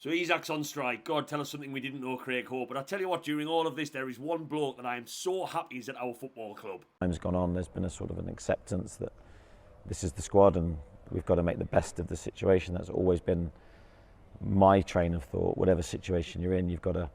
So Isak's on strike. God, tell us something we didn't know, Craig Howe. But I tell you what, during all of this, there is one bloke that I am so happy is at our football club. Time's gone on, there's been a sort of an acceptance that this is the squad and we've got to make the best of the situation. That's always been my train of thought. Whatever situation you're in, you've got to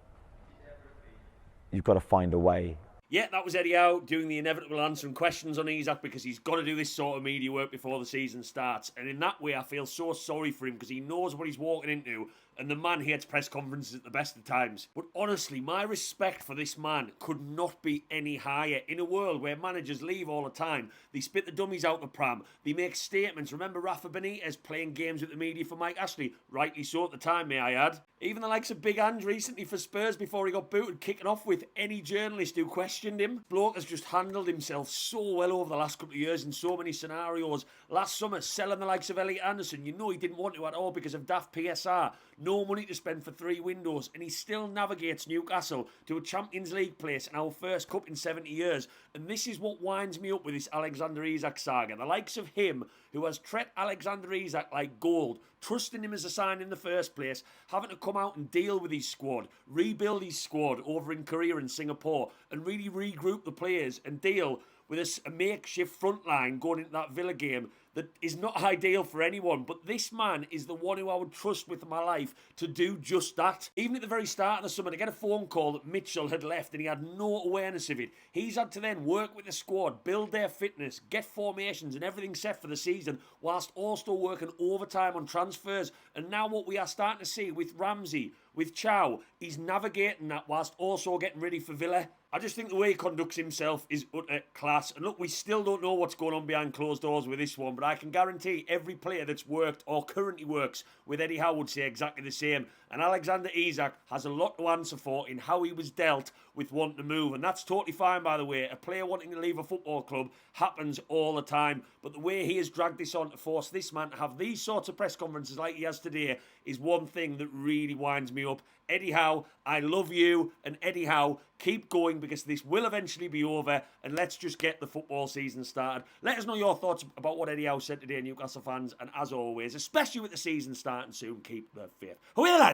find a way. Yeah, that was Eddie Howe doing the inevitable answering questions on Isak because he's got to do this sort of media work before the season starts. And in that way, I feel so sorry for him because he knows what he's walking into. And the man hates press conferences at the best of times. But honestly, my respect for this man could not be any higher. In a world where managers leave all the time, they spit the dummies out the pram, they make statements. Remember Rafa Benitez playing games with the media for Mike Ashley? Rightly so at the time, may I add. Even the likes of Big Ange recently for Spurs before he got booted, kicking off with any journalist who questioned him. Bloke has just handled himself so well over the last couple of years in so many scenarios. Last summer, selling the likes of Elliot Anderson, you know he didn't want to at all because of daft PSR. No money to spend for 3 windows, and he still navigates Newcastle to a Champions League place and our first cup in 70 years. And this is what winds me up with this Alexander Isak saga. The likes of him, who has treated Alexander Isak like gold, trusting him as a sign in the first place, having to come out and deal with his squad, rebuild his squad over in Korea and Singapore, and really regroup the players and deal with a makeshift front line going into that Villa game that is not ideal for anyone. But this man is the one who I would trust with my life to do just that. Even at the very start of the summer, to get a phone call that Mitchell had left and he had no awareness of it, he's had to then work with the squad, build their fitness, get formations and everything set for the season, whilst also working overtime on transfers. And now what we are starting to see with Ramsey, with Howe, he's navigating that whilst also getting ready for Villa. I just think the way he conducts himself is utter class. And look, we still don't know what's going on behind closed doors with this one, but I can guarantee every player that's worked or currently works with Eddie Howe would say exactly the same. And Alexander Isak has a lot to answer for in how he was dealt with wanting to move. And that's totally fine, by the way. A player wanting to leave a football club happens all the time. But the way he has dragged this on to force this man to have these sorts of press conferences like he has today is one thing that really winds me up. Eddie Howe, I love you. And Eddie Howe, keep going because this will eventually be over. And let's just get the football season started. Let us know your thoughts about what Eddie Howe said today, Newcastle fans. And as always, especially with the season starting soon, keep the faith. Who are you, lad?